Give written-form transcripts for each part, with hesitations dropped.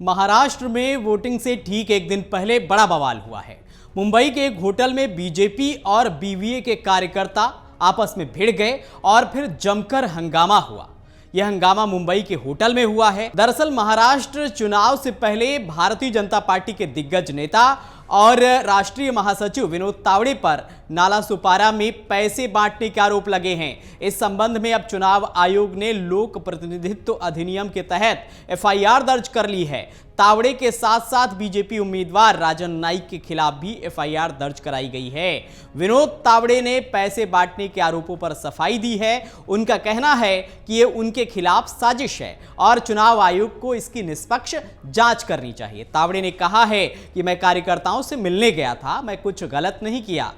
महाराष्ट्र में वोटिंग से ठीक एक दिन पहले बड़ा बवाल हुआ है। मुंबई के एक होटल में बीजेपी और बीवीए के कार्यकर्ता आपस में भिड़ गए और फिर जमकर हंगामा हुआ। यह हंगामा मुंबई के होटल में हुआ है। दरअसल महाराष्ट्र चुनाव से पहले भारतीय जनता पार्टी के दिग्गज नेता और राष्ट्रीय महासचिव विनोद तावड़े पर नालासोपारा में पैसे बांटने के आरोप लगे हैं। इस संबंध में अब चुनाव आयोग ने लोक प्रतिनिधित्व अधिनियम के तहत एफआईआर दर्ज कर ली है। तावड़े के साथ साथ बीजेपी उम्मीदवार राजन नाइक के खिलाफ भी एफआईआर दर्ज कराई गई है। विनोद तावड़े ने पैसे बांटने के आरोपों पर सफाई दी है। उनका कहना है कि ये उनके खिलाफ साजिश है और चुनाव आयोग को इसकी निष्पक्ष जांच करनी चाहिए। तावड़े ने कहा है कि मैं कार्यकर्ताओं से मिलने गया था, मैं कुछ गलत नहीं किया।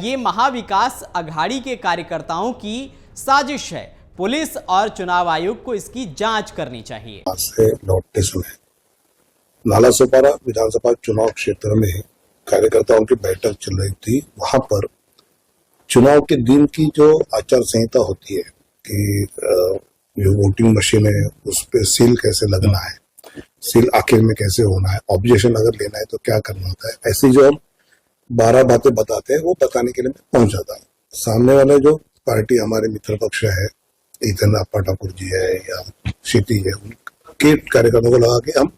ये महाविकास अघाड़ी के कार्यकर्ताओं की साजिश है। पुलिस और चुनाव आयोग को इसकी जांच करनी चाहिए। लौटते समय नालासोपारा विधानसभा चुनाव क्षेत्र में कार्यकर्ताओं की बैठक चल रही थी। वहां पर चुनाव के दिन की जो आचार संहिता होती है कि जो वोटिंग मशीन है उस पर सील कैसे लगना है, सील आखिर में कैसे होना है, ऑब्जेक्शन अगर लेना है तो क्या करना होता है, ऐसी जो हम 12 बातें बताते हैं वो बताने के लिए मैं पहुंच जाता हूँ। सामने वाले जो पार्टी हमारे मित्र पक्ष है, इधर अप्पा ठाकुर जी है या क्षिति है, उनके कार्यकर्ताओं को लगा के हम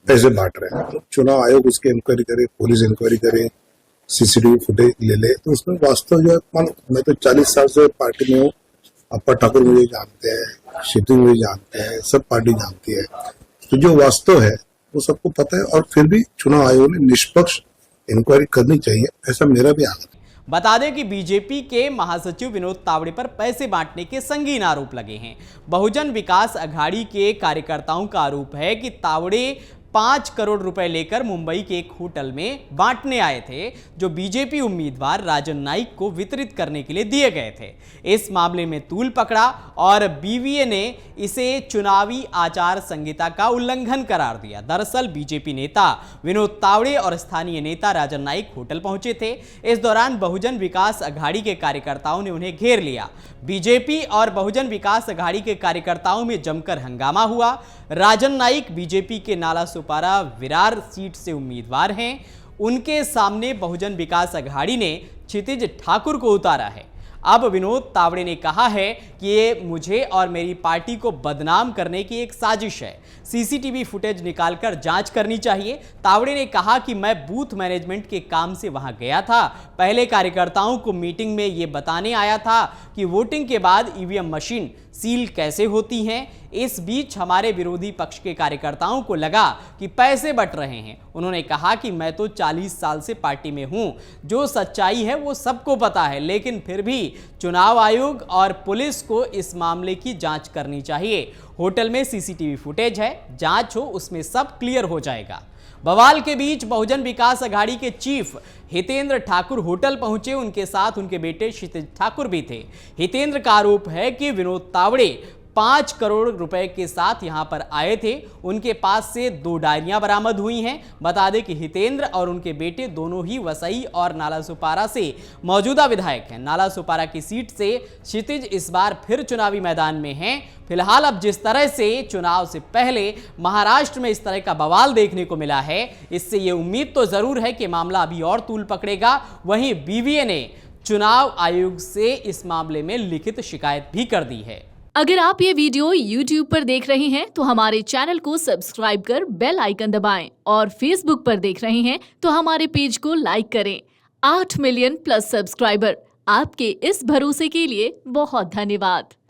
पैसे बांट रहे हैं। तो चुनाव आयोग उसकी इंक्वायरी करे, पुलिस इंक्वायरी करे, सीसीटीवी फुटेज ले ले, तो उसमें वास्तव जो है, मैं तो 40 साल से पार्टी में हूँ। अप्पा ठाकुर मुझे जानते हैं, क्षिति मुझे जानते हैं, सब पार्टी जानती है। तो जो वास्तव है वो सबको पता है और फिर भी चुनाव आयोग ने निष्पक्ष इंक्वायरी करनी चाहिए, ऐसा मेरा भी आग्रह है। बता दें कि बीजेपी के महासचिव विनोद तावड़े पर पैसे बांटने के संगीन आरोप लगे हैं। बहुजन विकास अघाड़ी के कार्यकर्ताओं का आरोप है कि तावड़े 5 करोड़ रुपए लेकर मुंबई के एक होटल में बांटने आए थे, जो बीजेपी उम्मीदवार राजन नाइक को वितरित करने के लिए दिए गए थे। इस मामले में तूल पकड़ा और बीवीए ने इसे चुनावी आचार संहिता का उल्लंघन करार दिया। दरअसल बीजेपी नेता विनोद तावड़े और स्थानीय नेता राजन नाइक होटल पहुंचे थे। इस दौरान बहुजन विकास अघाड़ी के कार्यकर्ताओं ने उन्हें घेर लिया। बीजेपी और बहुजन विकास अघाड़ी के कार्यकर्ताओं में जमकर हंगामा हुआ। राजन नाइक बीजेपी के नालासोपारा विरार सीट से उम्मीदवार हैं। उनके सामने बहुजन विकास अघाड़ी ने क्षितिज ठाकुर को उतारा है। अब विनोद तावड़े ने कहा है कि ये मुझे और मेरी पार्टी को बदनाम करने की एक साजिश है। सीसीटीवी फुटेज निकालकर जांच करनी चाहिए। तावड़े ने कहा कि मैं बूथ मैनेजमेंट के काम से वहां गया था। पहले कार्यकर्ताओं को मीटिंग में ये बताने आया था कि वोटिंग के बाद ईवीएम मशीन सील कैसे होती हैं। इस बीच हमारे विरोधी पक्ष के कार्यकर्ताओं को लगा कि पैसे बंट रहे हैं। उन्होंने कहा कि मैं तो 40 साल से पार्टी में हूं, जो सच्चाई है वो सबको पता है, लेकिन फिर भी चुनाव आयोग और पुलिस को इस मामले की जांच करनी चाहिए। होटल में सीसीटीवी फुटेज है, जांच हो उसमें सब क्लियर हो जाएगा। बवाल के बीच बहुजन विकास अघाड़ी के चीफ हितेंद्र ठाकुर होटल पहुंचे। उनके साथ उनके बेटे क्षितिज ठाकुर भी थे। हितेंद्र का आरोप है कि विनोद तावड़े 5 करोड़ रुपए के साथ यहां पर आए थे। उनके पास से 2 डायरियां बरामद हुई हैं। बता दें कि हितेंद्र और उनके बेटे दोनों ही वसई और नालासोपारा से मौजूदा विधायक हैं। नालासोपारा की सीट से क्षितिज इस बार फिर चुनावी मैदान में हैं। फिलहाल अब जिस तरह से चुनाव से पहले महाराष्ट्र में इस तरह का बवाल देखने को मिला है, इससे ये उम्मीद तो जरूर है कि मामला अभी और तूल पकड़ेगा। वहीं बीवीए ने चुनाव आयोग से इस मामले में लिखित शिकायत भी कर दी है। अगर आप ये वीडियो YouTube पर देख रहे हैं तो हमारे चैनल को सब्सक्राइब कर बेल आइकन दबाएं और Facebook पर देख रहे हैं तो हमारे पेज को लाइक करें। 8 मिलियन प्लस सब्सक्राइबर, आपके इस भरोसे के लिए बहुत धन्यवाद।